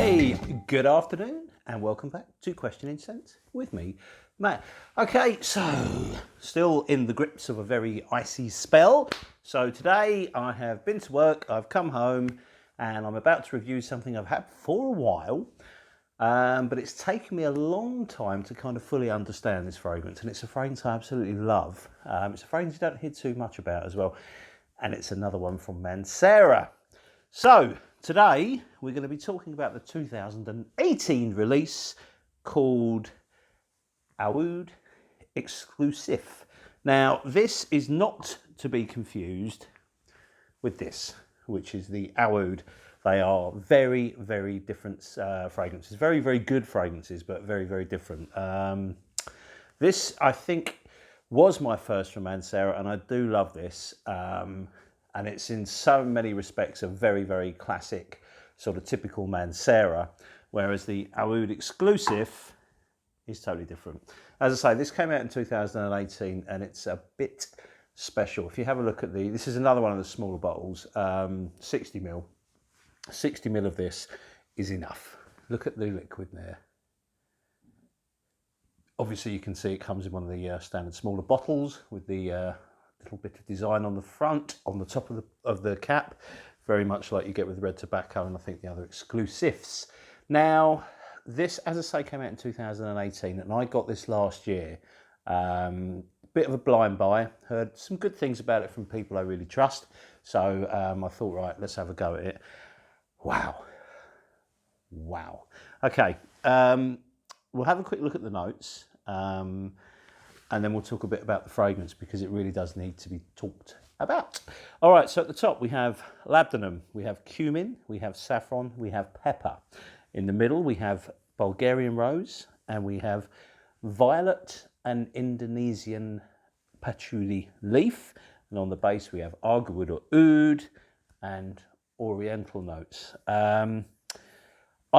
Hey, good afternoon and welcome back to Questioning Sense with me, Matt. Okay, so still in the grips of a very icy spell. So today I have been to work, I've come home and I'm about to review something I've had for a while, but it's taken me a long time to kind of fully understand this fragrance, and it's a fragrance I absolutely love. It's a fragrance you don't hear too much about as well, and it's another one from Mancera. So today we're going to be talking about the 2018 release called Aoud Exclusif. Now this is not to be confused with this, which is the Aoud. They are very, very different fragrances. Very, very good fragrances, but very, very different. This, I think, was my first from Mancera, and I do love this. And it's in so many respects a very, very classic, sort of typical Mancera, whereas the Aoud Exclusif is totally different. As I say, this came out in 2018 and it's a bit special. If you have a look at this is another one of the smaller bottles, 60 ml. 60 ml of this is enough. Look at the liquid there. Obviously you can see it comes in one of the standard smaller bottles with the little bit of design on the front, on the top of the cap, very much like you get with red tobacco and I think the other exclusifs. Now, this, as I say, came out in 2018 and I got this last year. Bit of a blind buy, heard some good things about it from people I really trust. So I thought, right, let's have a go at it. Wow. Wow. Okay, we'll have a quick look at the notes. And then we'll talk a bit about the fragrance because it really does need to be talked about. All right, so at the top we have labdanum, we have cumin, we have saffron, we have pepper. In the middle we have Bulgarian rose, and we have violet and Indonesian patchouli leaf. And on the base we have argwood or oud and oriental notes. I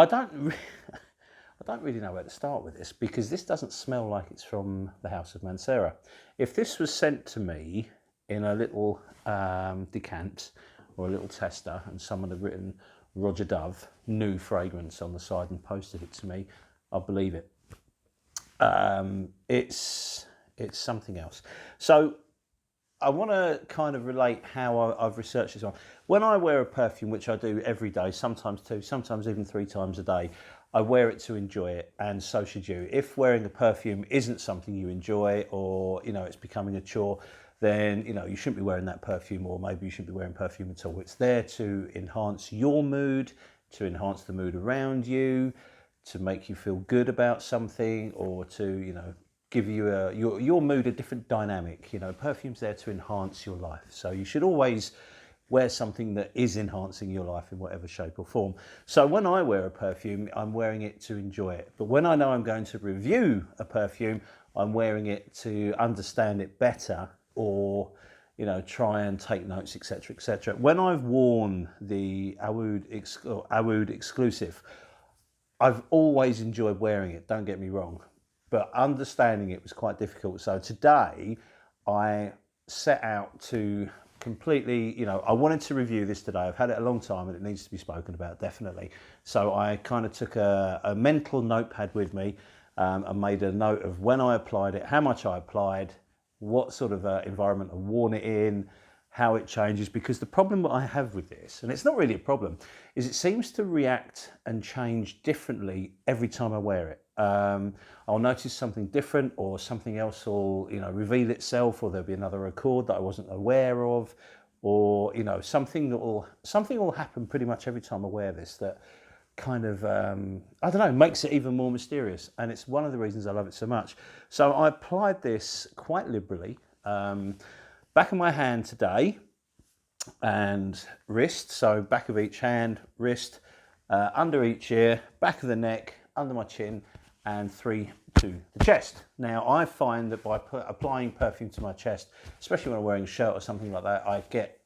don't really know where to start with this because this doesn't smell like it's from the House of Mancera. If this was sent to me in a little decant or a little tester and someone had written Roger Dove, new fragrance on the side and posted it to me, I'll believe it. It's something else. So I want to kind of relate how I've researched this one. When I wear a perfume, which I do every day, sometimes two, sometimes even 3 times a day, I wear it to enjoy it, and so should you. If wearing a perfume isn't something you enjoy, or it's becoming a chore, then you shouldn't be wearing that perfume, or maybe you shouldn't be wearing perfume at all. It's there to enhance your mood, to enhance the mood around you, to make you feel good about something, or to give you your mood a different dynamic. Perfume's there to enhance your life, so you should always wear something that is enhancing your life in whatever shape or form. So when I wear a perfume, I'm wearing it to enjoy it. But when I know I'm going to review a perfume, I'm wearing it to understand it better, or try and take notes, etc., etc. When I've worn the Aoud Exclusif, I've always enjoyed wearing it, don't get me wrong, but understanding it was quite difficult. So today I set out to completely, I wanted to review this today. I've had it a long time and it needs to be spoken about, definitely. So I kind of took a mental notepad with me and made a note of when I applied it, how much I applied, what sort of environment I've worn it in, how it changes. Because the problem that I have with this, and it's not really a problem, is it seems to react and change differently every time I wear it. I'll notice something different, or something else will reveal itself, or there'll be another accord that I wasn't aware of, or something will happen pretty much every time I wear this that kind of I don't know, makes it even more mysterious, and it's one of the reasons I love it so much. So I applied this quite liberally, back of my hand today and wrist, so back of each hand, wrist, under each ear, back of the neck, under my chin, and 3 to the chest. Now I find that by applying perfume to my chest, especially when I'm wearing a shirt or something like that,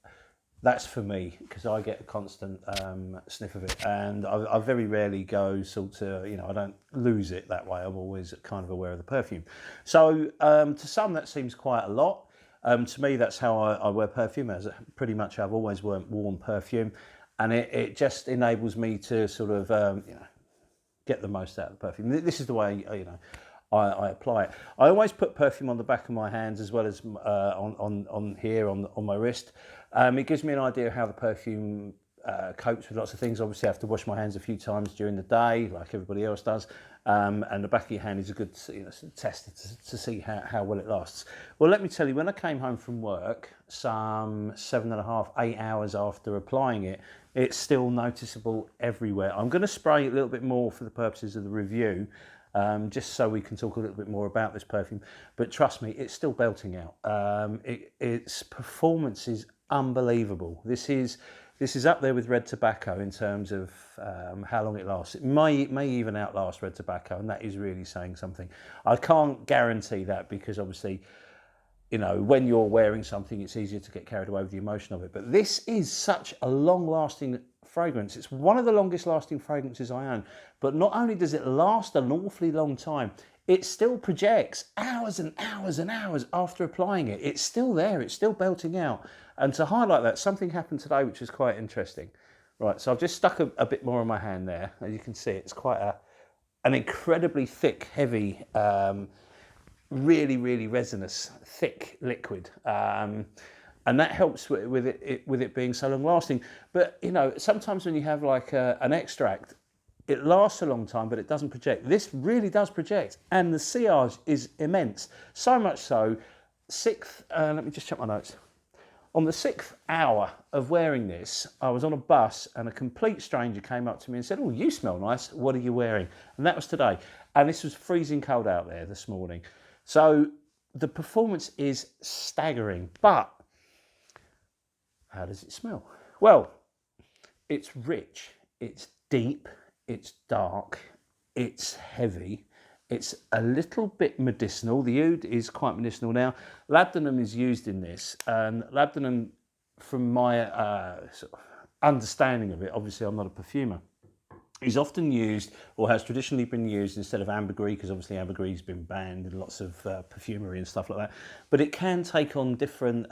that's for me, because I get a constant sniff of it, and I very rarely go sort of, I don't lose it that way. I'm always kind of aware of the perfume. So to some that seems quite a lot. To me, that's how I wear perfume, as pretty much I've always worn perfume. and it just enables me to sort of get the most out of the perfume. This is the way I apply it. I always put perfume on the back of my hands as well as on here on my wrist. It gives me an idea of how the perfume copes with lots of things. Obviously, I have to wash my hands a few times during the day, like everybody else does. And the back of your hand is a good test to see how well it lasts. Well, let me tell you, when I came home from work, some 7.5, 8 hours after applying it, it's still noticeable everywhere. I'm going to spray a little bit more for the purposes of the review, just so we can talk a little bit more about this perfume. But trust me, it's still belting out. Its performance is unbelievable. This is up there with red tobacco in terms of how long it lasts. It may even outlast red tobacco, and that is really saying something. I can't guarantee that because obviously, when you're wearing something, it's easier to get carried away with the emotion of it. But this is such a long-lasting fragrance. It's one of the longest-lasting fragrances I own. But not only does it last an awfully long time, it still projects hours and hours and hours after applying it. It's still there. It's still belting out. And to highlight that, something happened today which is quite interesting. Right, so I've just stuck a bit more on my hand there. As you can see, it's quite an incredibly thick, heavy, really, really resinous, thick liquid. And that helps with it being so long lasting. But, sometimes when you have like an extract, it lasts a long time, but it doesn't project. This really does project, and the sillage is immense. So much so, let me just check my notes. On the 6th hour of wearing this, I was on a bus and a complete stranger came up to me and said, "Oh, you smell nice. What are you wearing?" And that was today. And this was freezing cold out there this morning. So the performance is staggering. But how does it smell? Well, it's rich, it's deep, it's dark, it's heavy. It's a little bit medicinal. The oud is quite medicinal. Now, labdanum is used in this, and labdanum, from my sort of understanding of it, obviously I'm not a perfumer, is often used, or has traditionally been used, instead of ambergris, because obviously ambergris has been banned in lots of perfumery and stuff like that. But it can take on different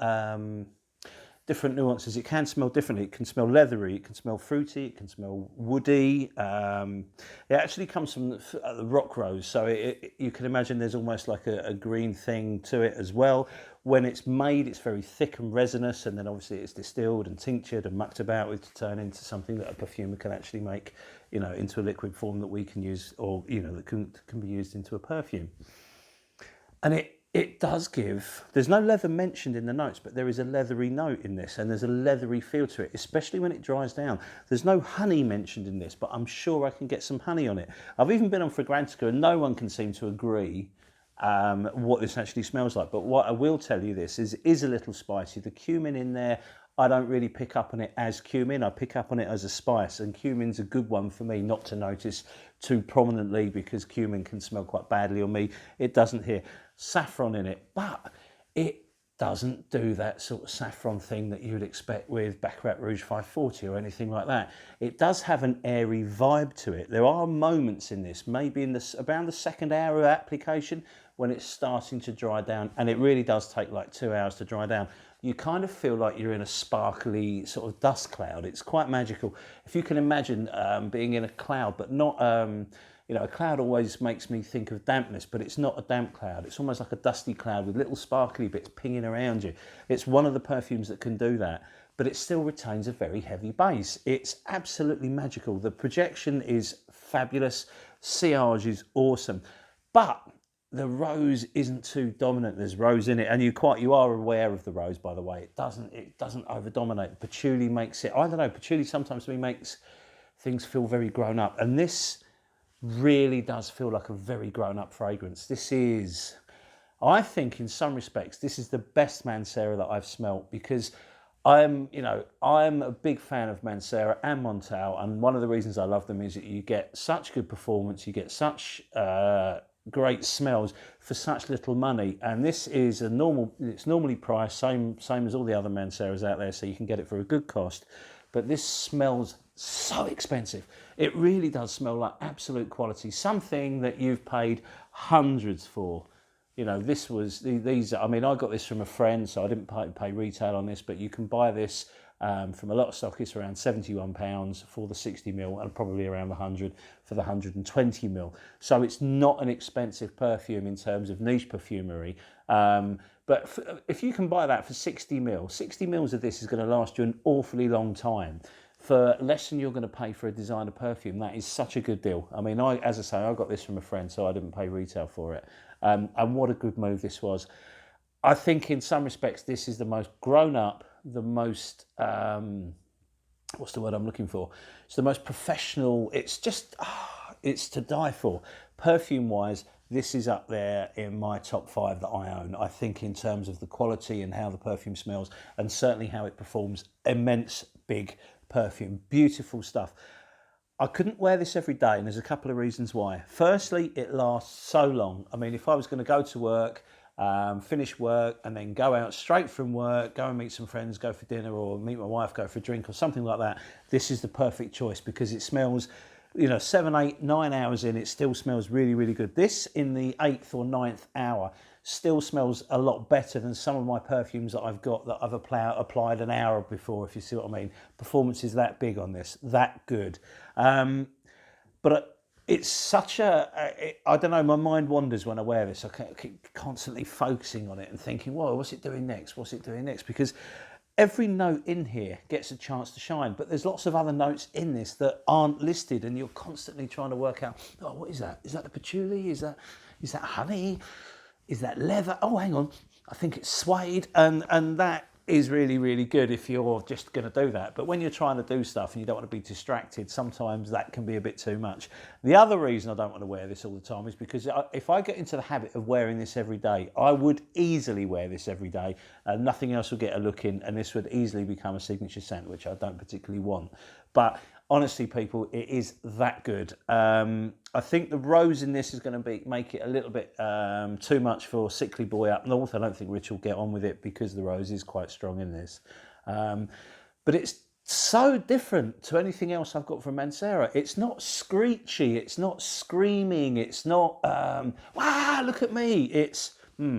nuances. It can smell differently. It can smell leathery, it can smell fruity, it can smell woody. It actually comes from the rock rose, so you can imagine there's almost like a green thing to it as well. When it's made, it's very thick and resinous, and then obviously it's distilled and tinctured and mucked about with to turn into something that a perfumer can actually make, into a liquid form that we can use, or that can be used into a perfume. And it does give, there's no leather mentioned in the notes, but there is a leathery note in this, and there's a leathery feel to it, especially when it dries down. There's no honey mentioned in this, but I'm sure I can get some honey on it. I've even been on Fragrantica, and no one can seem to agree what this actually smells like. But what I will tell you, this is a little spicy. The cumin in there, I don't really pick up on it as cumin. I pick up on it as a spice, and cumin's a good one for me not to notice too prominently, because cumin can smell quite badly on me. It doesn't here. Saffron in it, but it doesn't do that sort of saffron thing that you would expect with Baccarat Rouge 540 or anything like that. It does have an airy vibe to it. There are moments in this, maybe in around the second hour of application, when it's starting to dry down, and it really does take like 2 hours to dry down. You kind of feel like you're in a sparkly sort of dust cloud. It's quite magical. If you can imagine being in a cloud, but not, a cloud always makes me think of dampness, but it's not a damp cloud. It's almost like a dusty cloud with little sparkly bits pinging around you. It's one of the perfumes that can do that, but it still retains a very heavy base. It's absolutely magical. The projection is fabulous. Sillage is awesome, but the rose isn't too dominant. There's rose in it, and you are aware of the rose, by the way. It doesn't over dominate. Patchouli makes it, I don't know, patchouli sometimes to me makes things feel very grown up, and this really does feel like a very grown up fragrance. This is, I think in some respects, this is the best Mancera that I've smelt, because I'm a big fan of Mancera and Montal, and one of the reasons I love them is that you get such good performance, you get such great smells for such little money. And this is it's normally priced same as all the other Manceras out there, so you can get it for a good cost. But this smells so expensive. It really does smell like absolute quality, something that you've paid hundreds for. These, I mean, I got this from a friend, so I didn't pay retail on this, but you can buy this from a lot of stockists, around £71 for the 60ml and probably around 100 for the 120ml. So it's not an expensive perfume in terms of niche perfumery. But if you can buy that for 60ml, 60ml of this is going to last you an awfully long time. For less than you're going to pay for a designer perfume, that is such a good deal. I mean, as I say, I got this from a friend, so I didn't pay retail for it. And what a good move this was. I think in some respects, this is the most grown up, the most, what's the word I'm looking for? It's the most professional. It's just, it's to die for. Perfume wise, this is up there in my top 5 that I own. I think in terms of the quality and how the perfume smells, and certainly how it performs, immense big perfume, beautiful stuff. I couldn't wear this every day, and there's a couple of reasons why. Firstly, it lasts so long. I mean, if I was going to go to work, finish work, and then go out straight from work, go and meet some friends, go for dinner, or meet my wife, go for a drink or something like that, this is the perfect choice because it smells, 7, 8, 9 hours in, it still smells really, really good. This in the 8th or 9th hour still smells a lot better than some of my perfumes that I've got that I've applied an hour before, if you see what I mean. Performance is that big on this, that good. But it's such I don't know, my mind wanders when I wear this. I keep constantly focusing on it and thinking, whoa, what's it doing next? What's it doing next? Because every note in here gets a chance to shine, but there's lots of other notes in this that aren't listed, and you're constantly trying to work out, oh, what is that? Is that the patchouli? Is that honey? Is that leather? Oh, hang on, I think it's suede, and that is really, really good if you're just going to do that. But when you're trying to do stuff and you don't want to be distracted, sometimes that can be a bit too much. The other reason I don't want to wear this all the time is because if I get into the habit of wearing this every day, I would easily wear this every day and nothing else would get a look in, and this would easily become a signature scent, which I don't particularly want. But honestly, people, it is that good. I think the rose in this is going to make it a little bit too much for sickly boy up north. I don't think Rich will get on with it because the rose is quite strong in this. But it's so different to anything else I've got from Mancera. It's not screechy, it's not screaming, it's not, wow, look at me. It's,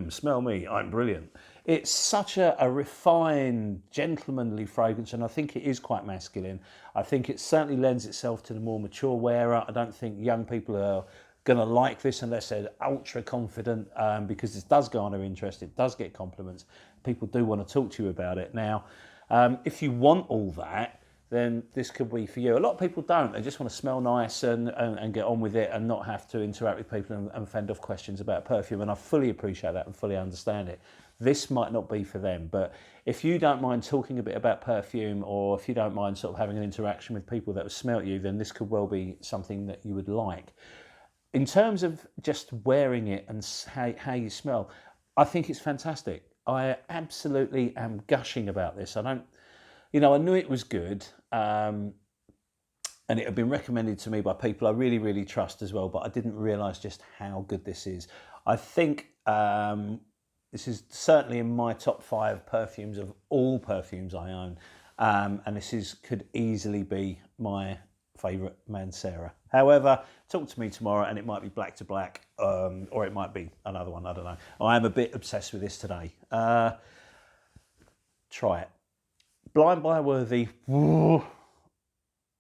smell me, I'm brilliant. It's such a refined, gentlemanly fragrance, and I think it is quite masculine. I think it certainly lends itself to the more mature wearer. I don't think young people are going to like this unless they're ultra confident, because this does garner interest, it does get compliments. People do want to talk to you about it. Now, if you want all that, then this could be for you. A lot of people don't. They just want to smell nice and get on with it and not have to interact with people and fend off questions about perfume. And I fully appreciate that and fully understand it. This might not be for them, but if you don't mind talking a bit about perfume, or if you don't mind sort of having an interaction with people that have smelt you, then this could well be something that you would like. In terms of just wearing it and how you smell, I think it's fantastic. I absolutely am gushing about this. I knew it was good, and it had been recommended to me by people I really, really trust as well, but I didn't realise just how good this is. I think this is certainly in my top 5 perfumes of all perfumes I own, and this could easily be my favourite Mancera. However, talk to me tomorrow and it might be Black to Black, or it might be another one, I don't know. I am a bit obsessed with this today. Try it. Blind Buy worthy.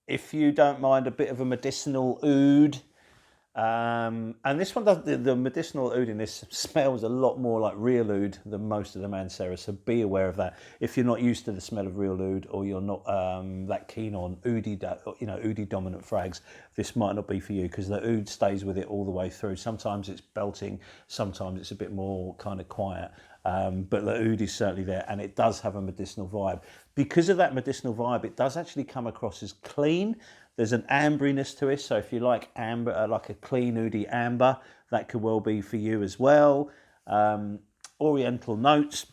If you don't mind a bit of a medicinal oud, and this one does, the medicinal oud in this smells a lot more like real oud than most of the Mancera, so be aware of that. If you're not used to the smell of real oud, or you're not that keen on oudy dominant frags, this might not be for you, because the oud stays with it all the way through. Sometimes it's belting, sometimes it's a bit more kind of quiet. But the oud is certainly there, and it does have a medicinal vibe. Because of that medicinal vibe, it does actually come across as clean. There's an amberiness to it, so if you like amber, like a clean oudy amber, that could well be for you as well. Oriental notes,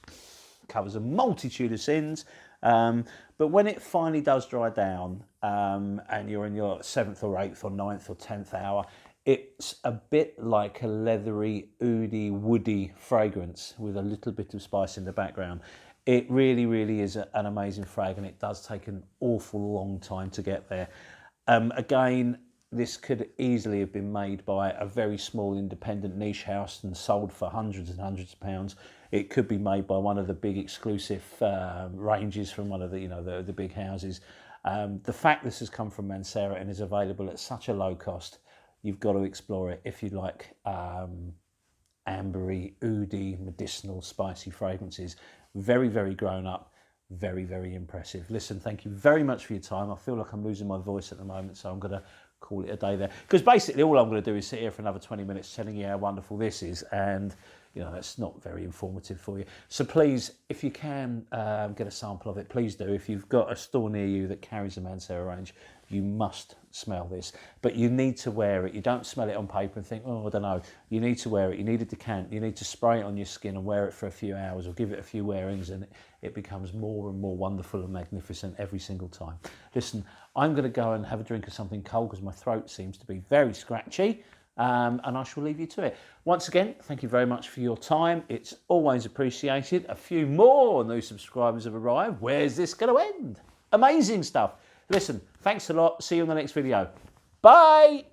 covers a multitude of sins. But when it finally does dry down, and you're in your 7th or 8th or 9th or 10th hour, it's a bit like a leathery, oudy, woody fragrance with a little bit of spice in the background. It really, really is an amazing frag, and it does take an awful long time to get there. Again, this could easily have been made by a very small independent niche house and sold for hundreds and hundreds of pounds. It could be made by one of the big exclusive ranges from one of the, the big houses. The fact this has come from Mancera and is available at such a low cost, you've got to explore it if you like ambery, oudy, medicinal, spicy fragrances. Very, very grown up, very, very impressive. Listen, thank you very much for your time. I feel like I'm losing my voice at the moment, so I'm going to call it a day there. Because basically all I'm going to do is sit here for another 20 minutes telling you how wonderful this is, and that's not very informative for you. So please, if you can get a sample of it, please do. If you've got a store near you that carries a Mancera range, you must smell this. But you need to wear it. You don't smell it on paper and think, oh, I don't know. You need to wear it. You need to decant. You need to spray it on your skin and wear it for a few hours, or give it a few wearings, and it becomes more and more wonderful and magnificent every single time. Listen, I'm going to go and have a drink of something cold because my throat seems to be very scratchy. And I shall leave you to it. Once again, thank you very much for your time. It's always appreciated. A few more new subscribers have arrived. Where's this going to end? Amazing stuff. Listen, thanks a lot. See you in the next video. Bye.